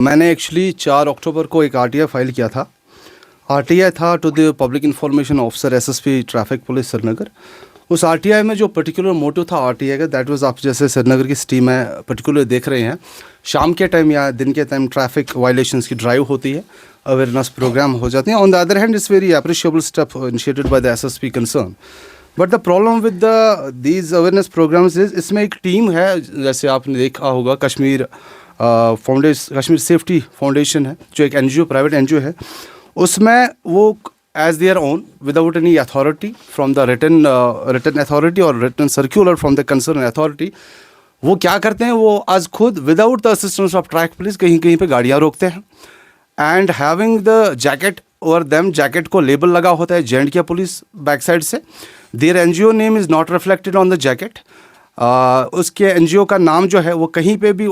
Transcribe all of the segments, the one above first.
मैंने एक्चुअली 4 अक्टूबर को एक आरटीआई फाइल किया था। आरटीआई था to the public information officer SSP traffic police Srinagar. उस आरटीआई में जो पर्टिकुलर मोटिव था आरटीआई का, दैट वाज, आप जैसे श्रीनगर की सिटी में पर्टिकुलर देख रहे हैं, शाम के टाइम या दिन के टाइम ट्रैफिक वायलेशंस की ड्राइव होती है, अवेयरनेस प्रोग्राम हो जाते हैं। On the other hand it's very appreciable step initiated by the SSP concern. But the problem with these awareness programmes is, इसमें एक टीम है, जैसे आपने देखा होगा, कश्मीर कश्मीर सेफ्टी फाउंडेशन है, जो एक एनजीओ, प्राइवेट एनजीओ है। उसमें वो as their own, without any authority from the written authority और written circular from the concern authority, वो क्या करते हैं, वो आज खुद without the assistance of traffic police कहीं कहीं पे गाड़ियाँ रोकते हैं। And having the jacket over them, jacket को लेबल लगा होता है J&K पुलिस बैक साइड से। Their NGO name is not reflected on the jacket. उसके एनजीओ का नाम जो है वो कहीं पे भी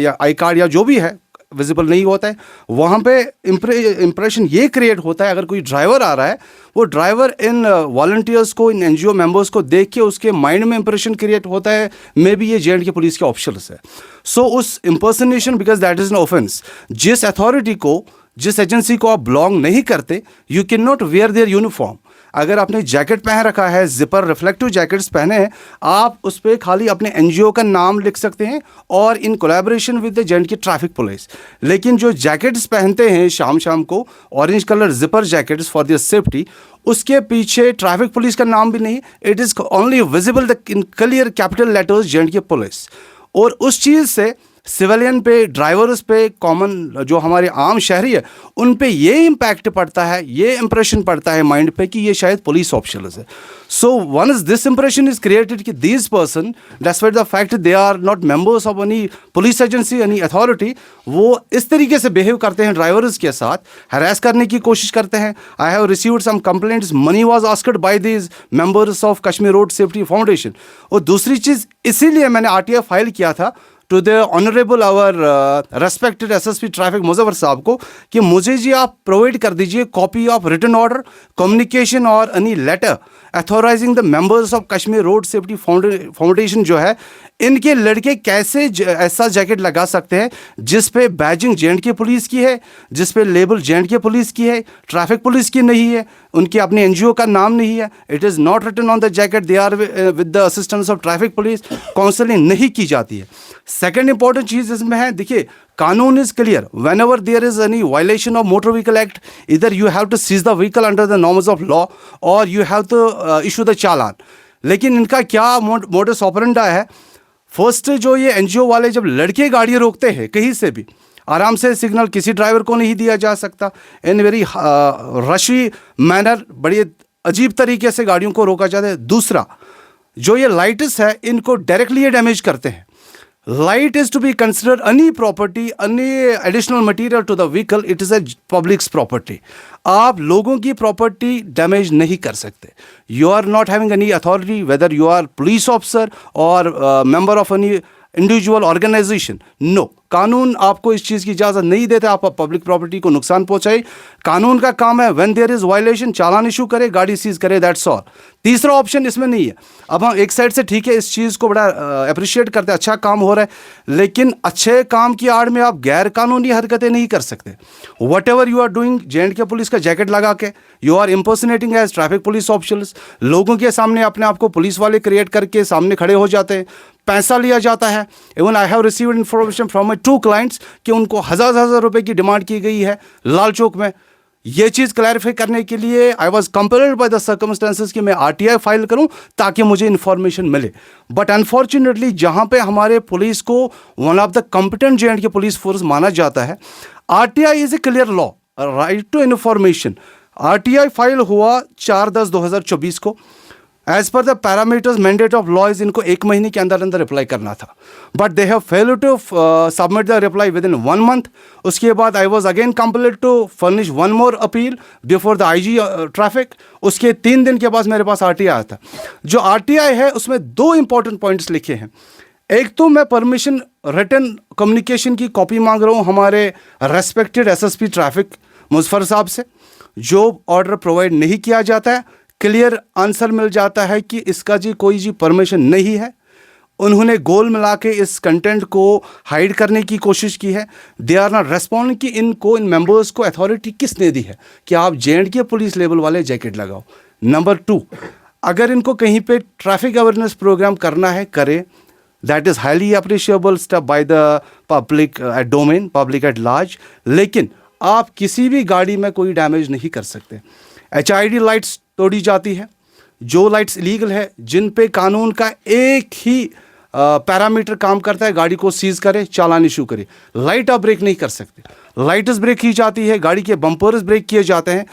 या आई कार्ड या जो भी है विजिबल नहीं होता है। वहाँ पे इम्प्रेशन ये क्रिएट होता है, अगर कोई ड्राइवर आ रहा है, वो ड्राइवर इन वॉलंटियर्स को, इन एनजीओ मेंबर्स को देख के उसके माइंड में इंप्रेशन क्रिएट होता है, मे बी ये J&K पुलिस के ऑफिसर्स है। सो उस impersonation, because that is an offence, जिस अथॉरिटी को, जिस एजेंसी को आप बिलोंग नहीं करते, you can not wear their uniform. अगर आपने जैकेट पहन रखा है, जिपर रिफ्लेक्टिव जैकेट्स पहने हैं, आप उस पर खाली अपने एनजीओ का नाम लिख सकते हैं और in collaboration with the J&K traffic police. लेकिन जो जैकेट्स पहनते हैं शाम शाम को, orange colour zipper jackets for their safety, उसके पीछे ट्रैफिक पुलिस का नाम भी नहीं, it is only visible the in clear capital letters J&K police. और उस चीज़ से सिविलियन पे, ड्राइवर्स पे, कॉमन जो हमारे आम शहरी है, उन पे ये इम्पैक्ट पड़ता है, ये इंप्रेशन पड़ता है माइंड पे कि ये शायद पुलिस ऑफिसर्स है। So once this impression is created कि these person, despite the fact they are not members of any police agency, any authority, वो इस तरीके से बिहेव करते हैं ड्राइवर्स के साथ, हरास करने की कोशिश करते हैं। I have received some complaints, money was asked by these members of Kashmir Road Safety Foundation. और दूसरी चीज़, इसीलिए मैंने आरटीआई फाइल किया था to the honourable our respected SSP traffic Muzaffar sahab को, कि मुझे जी आप प्रोवाइड कर दीजिए copy of written order, communication और any letter authorising the members of Kashmir Road Safety Foundation जो है, इनके लड़के कैसे ऐसा जैकेट लगा सकते हैं जिस पे बैजिंग J&K पुलिस की है, जिस पे लेबल J&K पुलिस की है, ट्रैफिक पुलिस की नहीं है, उनके अपने एनजीओ का नाम नहीं है, it is not written on the jacket, they are with the assistance of traffic police, counselling नहीं की जाती है। सेकेंड इंपॉर्टेंट चीज़ इसमें है, देखिए, कानून is clear, whenever there is any violation of motor vehicle act, इधर you have to seize the vehicle under the norms of law और you have to issue the challan. लेकिन इनका क्या मोडस ऑपरेंडा है, फर्स्ट जो ये एनजीओ वाले जब लड़के गाड़ी रोकते हैं कहीं से भी, आराम से सिग्नल किसी ड्राइवर को नहीं दिया जा सकता, इन वेरी रशी मैनर, बड़ी अजीब तरीके से गाड़ियों को रोका जाता है। दूसरा, जो ये लाइट्स है, इनको डायरेक्टली ये डैमेज करते हैं। Light is to be considered any property, any additional material to the vehicle, it is a public's property. आप लोगों की प्रॉपर्टी डैमेज नहीं कर सकते। You are not having any authority, whether you are police officer और member of any individual organisation, no, कानून आपको इस चीज़ की इजाज़त नहीं देता आप पब्लिक प्रॉपर्टी को नुकसान पहुंचाए। कानून का काम है when there is violation, challan issue करे, गाड़ी सीज करे, दैट्स ऑल। तीसरा ऑप्शन इसमें नहीं है। अब हम एक साइड से ठीक है, इस चीज़ को बड़ा अप्रिशिएट करते हैं, अच्छा काम हो रहा है, लेकिन अच्छे काम की आड़ में आप गैर कानूनी हरकतें नहीं कर सकते। Whatever you are doing, J&K police का जैकेट लगा के you are impersonating as traffic police officers, लोगों के सामने अपने आप को पुलिस वाले क्रिएट करके सामने खड़े हो जाते हैं, पैसा लिया जाता है। Even I have received information from my 2 clients कि उनको हज़ार रुपए की डिमांड की गई है लाल चौक में। ये चीज़ क्लैरिफाई करने के लिए I was compelled by the circumstances कि मैं आरटीआई फाइल करूं ताकि मुझे इन्फॉर्मेशन मिले। बट अनफॉर्चुनेटली जहां पे हमारे पुलिस को one of the competent J&K police force माना जाता है, RTI is a clear law, right to information. RTI file हुआ 4/10/2024 को। As per the parameters mandate of law is, इनको 1 महीने के अंदर अंदर रिप्लाई करना था, but they have failed to submit the reply within 1 month. उसके बाद I was again complete to furnish 1 more appeal before the IG traffic. उसके 3 दिन के बाद मेरे पास आरटीआई आया था। जो आरटीआई है उसमें 2 इंपॉर्टेंट पॉइंट्स लिखे हैं। एक तो मैं परमिशन रिटन कम्युनिकेशन की कॉपी मांग रहा हूँ हमारे रेस्पेक्टेड एसएसपी ट्रैफिक मुजफ्फर साहब से, जो ऑर्डर प्रोवाइड नहीं किया जाता है। क्लियर आंसर मिल जाता है कि इसका जी कोई जी परमिशन नहीं है। उन्होंने गोल मिला के इस कंटेंट को हाइड करने की कोशिश की है। दे आर नॉट रेस्पॉन्ड कि इनको, इन मेंबर्स को अथॉरिटी किसने दी है कि आप J&K पुलिस लेवल वाले जैकेट लगाओ। नंबर 2, अगर इनको कहीं पे ट्रैफिक अवेयरनेस प्रोग्राम करना है, करे, that is highly appreciable step by the public at domain, public at large. लेकिन आप किसी भी गाड़ी में कोई डैमेज नहीं कर सकते। HID लाइट्स तोड़ी जाती है, जो लाइट्स इलीगल है, जिन पे कानून का एक ही पैरामीटर काम करता है, गाड़ी को सीज करे, चालान इशू करे। लाइट आप ब्रेक नहीं कर सकते, लाइट्स ब्रेक की जाती है, गाड़ी के बम्पर्स ब्रेक किए जाते हैं।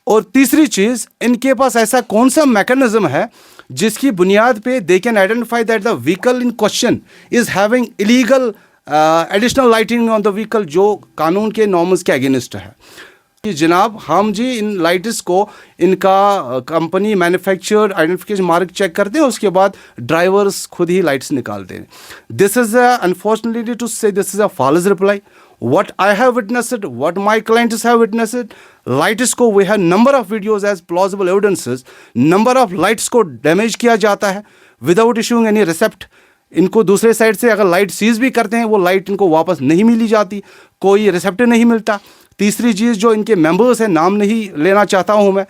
और तीसरी चीज़, इनके पास ऐसा कौन सा मैकेनिज्म है जिसकी बुनियाद पे they can identify that the vehicle in question is having illegal additional lighting on the vehicle, जो कानून के नॉर्म्स के अगेंस्ट है। कि जनाब हम जी इन लाइट्स को, इनका company manufacture identification mark check करते हैं, उसके बाद ड्राइवर्स खुद ही लाइट्स निकालते हैं। This is unfortunately to say this is a false reply. What I have witnessed, what my clients have witnessed, lights को we have number of videos as plausible evidences, number of lights को damage किया जाता है without issuing any receipt। इनको दूसरे side से अगर light seize भी करते हैं, वो लाइट इनको वापस नहीं मिली जाती, कोई रिसेप्ट नहीं मिलता। तीसरी चीज़, जो इनके मेंबर्स हैं, नाम नहीं लेना चाहता हूँ मैं,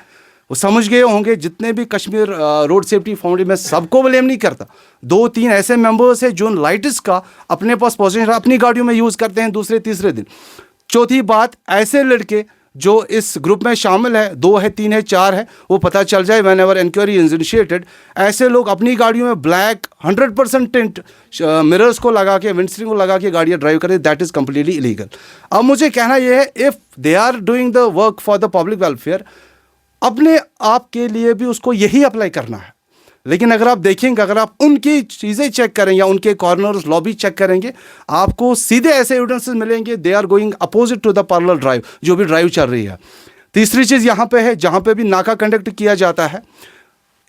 वो समझ गए होंगे, जितने भी कश्मीर रोड सेफ्टी फाउंडेशन, में सबको ब्लेम नहीं करता। 2-3 ऐसे मेंबर्स हैं जो लाइट्स का अपने पास पोजीशन अपनी गाड़ियों में यूज़ करते हैं दूसरे तीसरे दिन। चौथी बात, ऐसे लड़के जो इस ग्रुप में शामिल है, 2 है, 3 है, 4 है, वो पता चल जाए whenever inquiry is initiated, ऐसे लोग अपनी गाड़ियों में ब्लैक 100% टिंट मिरर्स को लगा के, विंडस्क्रीन को लगा के गाड़ियाँ ड्राइव करें, दैट इज़ कम्प्लीटली इलीगल। अब मुझे कहना यह है, if they are doing the work for the public welfare, अपने आप के लिए भी उसको यही अप्लाई करना है। लेकिन अगर आप देखेंगे, अगर आप उनकी चीज़ें चेक करेंगे या उनके कॉर्नर्स लॉबी चेक करेंगे, आपको सीधे ऐसे एविडेंसेस मिलेंगे, they are going opposite to the parallel drive, जो भी ड्राइव चल रही है। तीसरी चीज़ यहाँ पे है, जहाँ पे भी नाका कंडक्ट किया जाता है,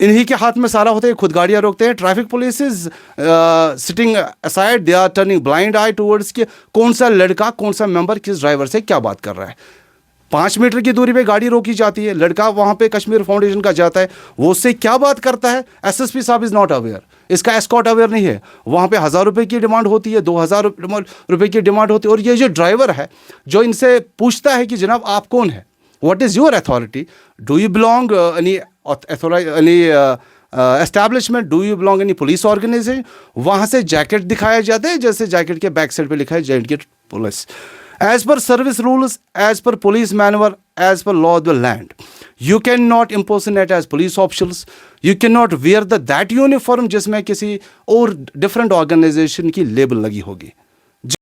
इन्हीं के हाथ में सारा होता है, खुद गाड़ियाँ रोकते हैं। Traffic police is sitting aside, they are turning blind eye towards कि कौन सा लड़का, कौन सा मेंबर किस ड्राइवर से क्या बात कर रहा है। 5 मीटर की दूरी पे गाड़ी रोकी जाती है, लड़का वहाँ पे कश्मीर फाउंडेशन का जाता है, वो उससे क्या बात करता है, SSP साहब इज़ नॉट अवेयर, इसका एस्कॉर्ट अवेयर नहीं है। वहाँ पे 1000 रुपये की डिमांड होती है, 2000 रुपये की डिमांड होती है। और ये जो ड्राइवर है, जो इनसे पूछता है कि जनाब आप कौन है, what is your authority, do you belong any establishment, do you belong any police organisation, वहाँ से जैकेट दिखाया जाता है, जैसे जैकेट के बैक साइड पे लिखा है J&K police. As per service rules, as per police manual, as per law of the land, you cannot impersonate as police officials. You cannot wear that uniform जिसमें किसी और different organization की label लगी होगी।